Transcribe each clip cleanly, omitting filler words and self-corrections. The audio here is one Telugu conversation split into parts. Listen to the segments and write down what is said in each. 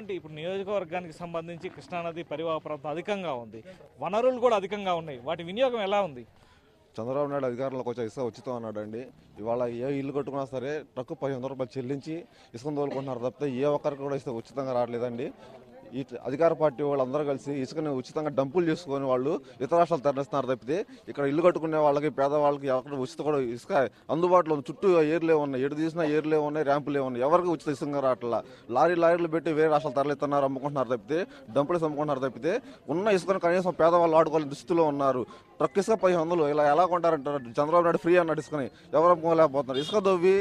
ఇటువంటి ఇప్పుడు నియోజకవర్గానికి సంబంధించి కృష్ణానది పరివాహ ప్రాంతం అధికంగా ఉంది, వనరులు కూడా అధికంగా ఉన్నాయి, వాటి వినియోగం ఎలా ఉంది? చంద్రబాబు నాయుడు అధికారంలోకి వచ్చే ఇసుక ఉచితం అన్నాడండి. ఇవాళ ఏ ఇల్లు కట్టుకున్నా సరే ట్రక్కు 1500 రూపాయలు చెల్లించి ఇసుకను తోలుకుంటున్నారు తప్పితే ఏ ఒక్కరికి కూడా ఇసుక ఉచితంగా రావట్లేదండి. ఈ అధికార పార్టీ వాళ్ళందరూ కలిసి ఇసుకని ఉచితంగా డంపులు చేసుకుని వాళ్ళు ఇతర రాష్ట్రాలు తరలిస్తున్నారు తప్పితే ఇక్కడ ఇల్లు కట్టుకునే వాళ్ళకి పేదవాళ్ళకి ఎవరికి ఉచిత కూడా ఇసుక అందుబాటులో చుట్టూ ఏర్లే ఉన్నాయి, ఎటు తీసినా ఏర్లే ఉన్నాయి, ర్యాంపులే ఉన్నాయి, ఎవరికి ఉచిత ఇసుక రావట్లా. లారీలు పెట్టి వేరే రాష్ట్రాలు తరలిస్తున్నారు, అమ్ముకుంటున్నారు తప్పితే డంపులు అమ్ముకుంటున్నారు తప్పితే ఉన్న ఇసుకను కనీసం పేదవాళ్ళు ఆడుకోవాలని దుస్థితిలో ఉన్నారు. ట్రక్ ఇసుక 1500 ఇలా ఎలా కొంటారంటారు? చంద్రబాబు నాయుడు ఫ్రీ అన్నాడు ఇసుకని, ఎవరు అమ్ముకోలేకపోతున్నారు. ఇసుక దొవ్వి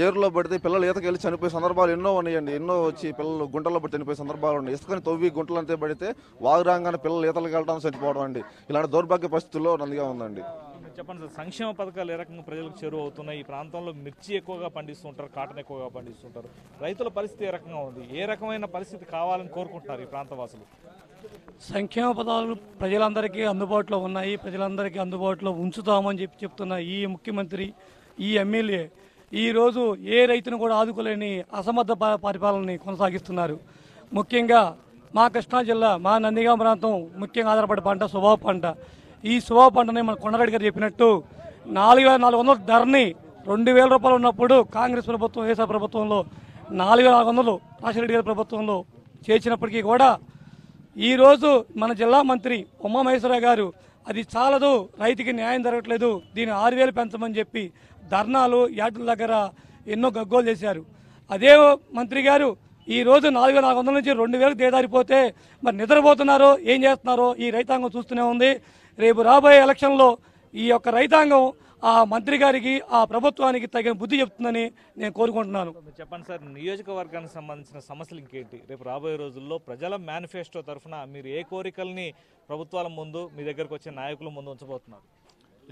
ఏరులో పడితే పిల్లలు ఈతకెళ్ళి చనిపోయే సందర్భాలు ఎన్నో ఉన్నాయండి. ఎన్నో వచ్చి పిల్లలు గుంటల్లో పడి చనిపోయే సందర్భాలు ఉన్నాయి. ఇసుకని తవ్వి గుంటలు అంతే పడితే వాగురాగానే పిల్లలు ఈతలకు వెళ్ళడం చనిపోవడం అండి. ఇలాంటి దౌర్భాగ్య పరిస్థితుల్లో నందిగా ఉందండి. చెప్పండి సార్, సంక్షేమ పథకాలు ఏ రకంగా ప్రజలకు చేరువ అవుతున్నాయి? ఈ ప్రాంతంలో మిర్చి ఎక్కువగా పండిస్తుంటారు, కాటన్ ఎక్కువగా పండిస్తుంటారు, రైతుల పరిస్థితి ఏ రకంగా ఉంది? ఏ రకమైన పరిస్థితి కావాలని కోరుకుంటున్నారు ఈ ప్రాంత వాసులు? సంక్షేమ పథకాలు ప్రజలందరికీ అందుబాటులో ఉన్నాయి, ప్రజలందరికీ అందుబాటులో ఉంచుతామని చెప్తున్న ఈ ముఖ్యమంత్రి, ఈ ఎమ్మెల్యే ఈరోజు ఏ రైతును కూడా ఆదుకోలేని అసమర్థ పరిపాలనని కొనసాగిస్తున్నారు. ముఖ్యంగా మా కృష్ణా జిల్లా, మా నందిగామ ప్రాంతం ముఖ్యంగా ఆధారపడే పంట సుబాబు పంట. ఈ సుబాబు పంటని మన కొండరెడ్డి గారు చెప్పినట్టు 4400 ధరని 2000 రూపాయలు ఉన్నప్పుడు కాంగ్రెస్ ప్రభుత్వం, ఏసా ప్రభుత్వంలో 4400 రాజశేఖర గారి ప్రభుత్వంలో చేసినప్పటికీ కూడా ఈరోజు మన జిల్లా మంత్రి ఉమామహేశ్వరరావు గారు అది చాలదు, రైతుకి న్యాయం జరగట్లేదు, దీన్ని 6000 పెంచమని చెప్పి ధర్నాలు యార్డుల దగ్గర ఎన్నో గగ్గోలు చేశారు. అదే మంత్రి గారు ఈరోజు 4400 నుంచి 2000 దేదారిపోతే మరి నిద్రపోతున్నారో ఏం చేస్తున్నారో ఈ రైతాంగం చూస్తూనే ఉంది. రేపు రాబోయే ఎలక్షన్లో ఈ యొక్క రైతాంగం ఆ మంత్రి గారికి, ఆ ప్రభుత్వానికి తగిన బుద్ధి చెప్తుందని నేను కోరుకుంటున్నాను. చెప్పండి సార్, నియోజకవర్గానికి సంబంధించిన సమస్యలు ఇంకేంటి? రేపు రాబోయే రోజుల్లో ప్రజల మేనిఫెస్టో తరఫున మీరు ఏ కోరికల్ని ప్రభుత్వాల ముందు, మీ దగ్గరకు వచ్చే నాయకుల ముందు ఉంచబోతున్నారు?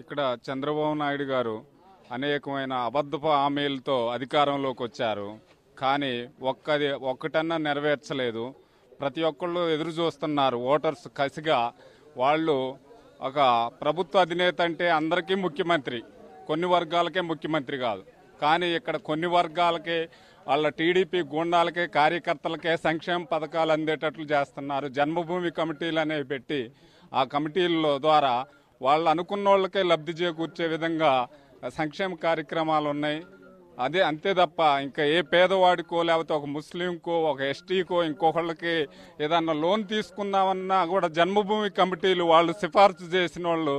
ఇక్కడ చంద్రబాబు నాయుడు గారు అనేకమైన అబద్ధపు హామీలతో అధికారంలోకి వచ్చారు, కానీ ఒక్కటన్నా నెరవేర్చలేదు. ప్రతి ఒక్కళ్ళు ఎదురు చూస్తున్నారు ఓటర్స్ కసిగా. వాళ్ళు ఒక ప్రభుత్వ అధినేత అంటే అందరికీ ముఖ్యమంత్రి, కొన్ని వర్గాలకే ముఖ్యమంత్రి కాదు. కానీ ఇక్కడ కొన్ని వర్గాలకే, వాళ్ళ టీడీపీ గూండాలకే, కార్యకర్తలకే సంక్షేమ పథకాలు అందేటట్లు చేస్తున్నారు. జన్మభూమి కమిటీలు అనేవి పెట్టి ఆ కమిటీల ద్వారా వాళ్ళు అనుకున్న వాళ్ళకే లబ్ధి చేకూర్చే విధంగా సంక్షేమ కార్యక్రమాలు ఉన్నాయి. అదే అంతే తప్ప ఇంకా ఏ పేదవాడికో లేకపోతే ఒక ముస్లింకో, ఒక ఎస్టీకో, ఇంకొకళ్ళకి ఏదన్నా లోన్ తీసుకుందామన్నా కూడా జన్మభూమి కమిటీలు వాళ్ళు సిఫార్సు చేసిన వాళ్ళు,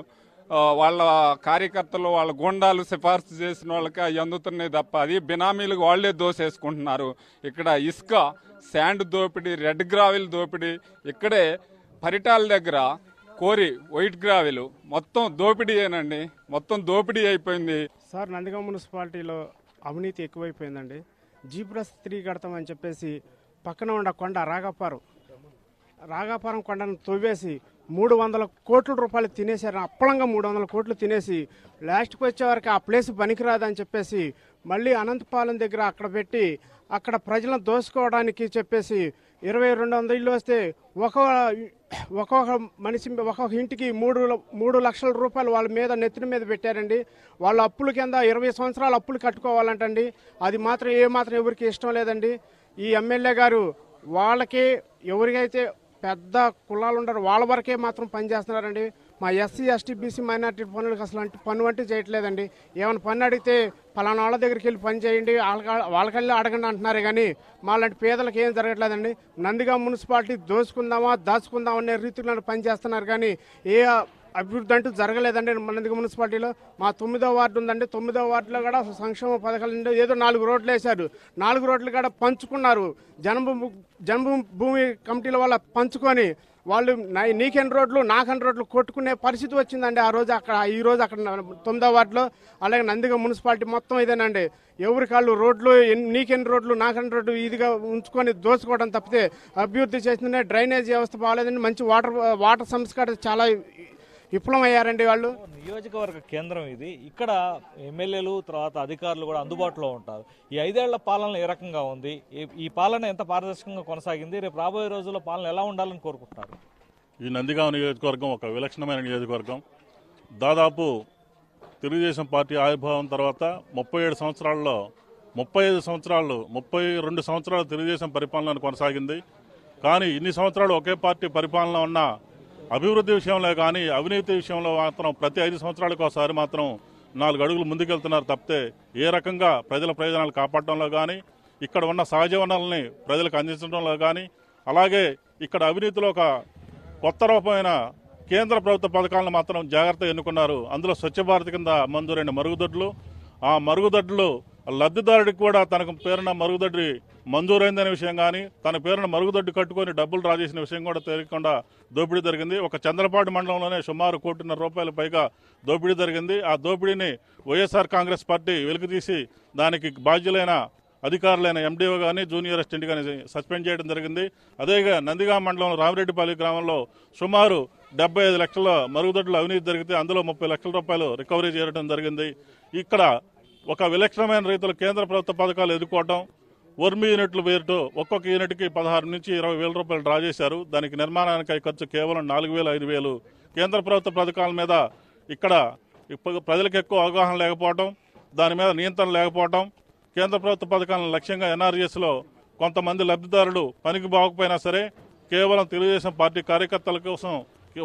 వాళ్ళ కార్యకర్తలు, వాళ్ళ గుండాలు సిఫార్సు చేసిన వాళ్ళకి అవి అందుతున్నాయి తప్ప అది బినామీలకు వాళ్లే దోసేసుకుంటున్నారు. ఇక్కడ ఇసుక, శాండ్ దోపిడీ, రెడ్ గ్రావిల్ దోపిడీ, ఇక్కడే పరిటాల దగ్గర కోరి వైట్ గ్రావిల్ మొత్తం దోపిడీయేనండి, మొత్తం దోపిడీ అయిపోయింది. సార్, నందిగామ మున్సిపాలిటీలో అవినీతి ఎక్కువైపోయిందండి. జీప్రస్ 3 కడతామని చెప్పేసి పక్కన ఉన్న కొండ రాగాపురం కొండను తవ్వేసి 300 కోట్ల రూపాయలు తినేశారు. అప్పలంగా 300 కోట్లు తినేసి లాస్ట్కి వచ్చేవరకు ఆ ప్లేస్ పనికిరాదని చెప్పేసి మళ్ళీ అనంతపాలెం దగ్గర అక్కడ పెట్టి అక్కడ ప్రజలను దోసుకోవడానికి చెప్పేసి 2200 ఇళ్ళు వస్తే ఒక్కొక్క మనిషి ఒక్కొక్క ఇంటికి 3 లక్షల రూపాయలు వాళ్ళ మీద నెత్తిన మీద పెట్టారండి. వాళ్ళ అప్పుల కింద 20 సంవత్సరాలు అప్పులు కట్టుకోవాలంటండి. అది మాత్రం ఏమాత్రం ఎవరికి ఇష్టం లేదండి. ఈ ఎమ్మెల్యే గారు వాళ్ళకి ఎవరికైతే పెద్ద కులాలు ఉండరు వాళ్ళ వరకే మాత్రం పనిచేస్తున్నారండి. మా ఎస్సీ, ఎస్టీ, బీసీ, మైనార్టీ పనులకు అసలు పన్ను అంటే చేయట్లేదండి. ఏమైనా పన్ను అడిగితే పలానా వాళ్ళ దగ్గరికి వెళ్ళి పని చేయండి, వాళ్ళకెళ్ళి అడగండి అంటున్నారు. కానీ మాలాంటి పేదలకు ఏం జరగట్లేదండి. నందిగామ మున్సిపాలిటీ దోచుకుందామా దాచుకుందామా అనే రీతిలో పనిచేస్తున్నారు, కానీ ఏ అభివృద్ధి అంటూ జరగలేదండి. నందిగామ మున్సిపాలిటీలో మా 9వ వార్డు ఉందండి. 9వ వార్డులో కూడా సంక్షేమ పథకాలు ఏదో 4 రోడ్లు వేశారు. 4 రోడ్లు కూడా పంచుకున్నారు. జన్మభూమి కమిటీల వల్ల పంచుకొని వాళ్ళు నీకెన్ని రోడ్లు నాకెన్ని రోడ్లు కొట్టుకునే పరిస్థితి వచ్చిందండి ఆ రోజు అక్కడ. ఈ రోజు అక్కడ 9వ వార్డులో అలాగే నందిగామ మున్సిపాలిటీ మొత్తం ఇదేనండి. ఎవరి కాళ్ళు రోడ్లు నీకెన్ని రోడ్లు నాకెన్ని రోడ్లు ఇదిగా ఉంచుకొని దోచుకోవడం తప్పితే అభివృద్ధి చేసిందనే డ్రైనేజ్ వ్యవస్థ బాగాలేదండి. మంచి వాటర్ సంస్కరణ చాలా విఫలమయ్యారండి వాళ్ళు. నియోజకవర్గ కేంద్రం ఇది. ఇక్కడ ఎమ్మెల్యేలు తర్వాత అధికారులు కూడా అందుబాటులో ఉంటారు. ఈ 5 ఏళ్ల పాలన ఏ రకంగా ఉంది? ఈ పాలన ఎంత పారదర్శకంగా కొనసాగింది? రేపు రాబోయే రోజుల్లో పాలన ఎలా ఉండాలని కోరుకుంటున్నారు? ఈ నందిగామ నియోజకవర్గం ఒక విలక్షణమైన నియోజకవర్గం. దాదాపు తెలుగుదేశం పార్టీ ఆవిర్భావం తర్వాత 37 సంవత్సరాల్లో 35 సంవత్సరాలు 32 సంవత్సరాలు తెలుగుదేశం పరిపాలన కొనసాగింది. కానీ ఇన్ని సంవత్సరాలు ఒకే పార్టీ పరిపాలన ఉన్న అభివృద్ధి విషయంలో కానీ అవినీతి విషయంలో మాత్రం ప్రతి 5 సంవత్సరాలకు ఒకసారి మాత్రం 4 అడుగులు ముందుకెళ్తున్నారు తప్పితే ఏ రకంగా ప్రజల ప్రయోజనాలు కాపాడడంలో కానీ ఇక్కడ ఉన్న సహజ వనరుల్ని ప్రజలకు అందించడంలో కానీ అలాగే ఇక్కడ అవినీతిలో ఒక కొత్త రూపమైన కేంద్ర ప్రభుత్వ పథకాలను మాత్రం జాగ్రత్తగా ఎన్నుకున్నారు. అందులో స్వచ్ఛ భారత్ కింద మంజూరైన మరుగుదొడ్లు, ఆ మరుగుదొడ్లు లబ్ధిదారుడికి కూడా తనకు పేరున మరుగుదొడ్డి మంజూరైందనే విషయం కానీ తన పేరున మరుగుదొడ్డి కట్టుకొని డబ్బులు డ్రా చేసిన విషయం కూడా తెలియకుండా దోపిడీ జరిగింది. ఒక చంద్రపాడు మండలంలోనే సుమారు ₹1.5 కోటి పైగా దోపిడీ జరిగింది. ఆ దోపిడీని వైఎస్ఆర్ కాంగ్రెస్ పార్టీ వెలికితీసి దానికి బాధ్యులైన అధికారులైన ఎండీఓ కానీ జూనియర్ అసిస్టెంట్ కానీ సస్పెండ్ చేయడం జరిగింది. అదేగా నందిగామ మండలం రామిరెడ్డిపల్లి గ్రామంలో సుమారు 75 లక్షల మరుగుదొడ్ల అవినీతి జరిగితే అందులో ₹30 లక్షల రికవరీ చేయడం జరిగింది. ఇక్కడ ఒక విలక్షణమైన రీతిలో కేంద్ర ప్రభుత్వ పథకాలు ఎదుర్కోవడం, వర్మి యూనిట్ల పేరుతో ఒక్కొక్క యూనిట్కి 16 నుంచి 20 వేల రూపాయలు డ్రా చేశారు. దానికి నిర్మాణానికి ఖర్చు కేవలం 4,000, 5,000. కేంద్ర ప్రభుత్వ పథకాల మీద ఇక్కడ ప్రజలకు ఎక్కువ అవగాహన లేకపోవడం, దాని మీద నియంత్రణ లేకపోవడం, కేంద్ర ప్రభుత్వ పథకాలను లక్ష్యంగా ఎన్ఆర్జీఎస్లో కొంతమంది లబ్ధిదారులు పనికి బాగపోయినా సరే కేవలం తెలుగుదేశం పార్టీ కార్యకర్తల కోసం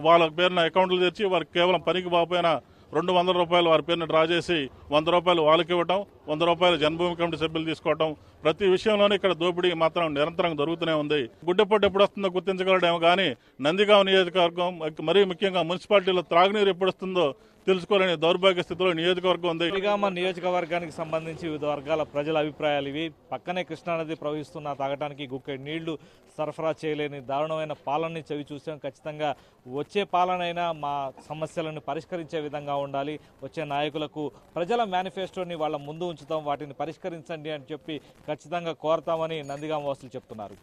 వాళ్ళ పేరున అకౌంట్లు తెచ్చి వారికి కేవలం పనికి బాగపోయినా ₹200 వారి పేరున డ్రా చేసి ₹100 వాళ్ళకి ఇవ్వటం, ₹100 జన్మభూమి కమిటీ సభ్యులు తీసుకోవటం, ప్రతి విషయంలోనూ ఇక్కడ దోపిడీ మాత్రం నిరంతరం జరుగుతూనే ఉంది. గుడ్డెపోటు ఎప్పుడు వస్తుందో గుర్తించగలడేమో కానీ నందిగామ నియోజకవర్గం మరీ ముఖ్యంగా మున్సిపాలిటీలో త్రాగునీరు ఎప్పుడు వస్తుందో తెలుసుకోలేని దౌర్భాగ్య స్థితిలో నియోజకవర్గం ఉంది. నందిగామ నియోజకవర్గానికి సంబంధించి వివిధ వర్గాల ప్రజల అభిప్రాయాలు ఇవి. పక్కనే కృష్ణానది ప్రవహిస్తున్న తాగటానికి గుక్కెడు నీళ్లు సరఫరా చేయలేని దారుణమైన పాలనని చవి చూసాం. ఖచ్చితంగా వచ్చే పాలనైనా మా సమస్యలను పరిష్కరించే విధంగా ఉండాలి. వచ్చే నాయకులకు ప్రజల మేనిఫెస్టోని వాళ్ళ ముందు ఉంచుతాం, వాటిని పరిష్కరించండి అని చెప్పి ఖచ్చితంగా కోరతామని నందిగామ వాసులు చెప్తున్నారు.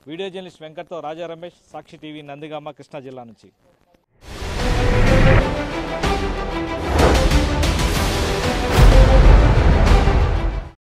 వీడియో జర్నలిస్ట్ వెంకట్తో రాజా రమేష్, సాక్షి టీవీ, నందిగామ, కృష్ణా జిల్లా నుంచి.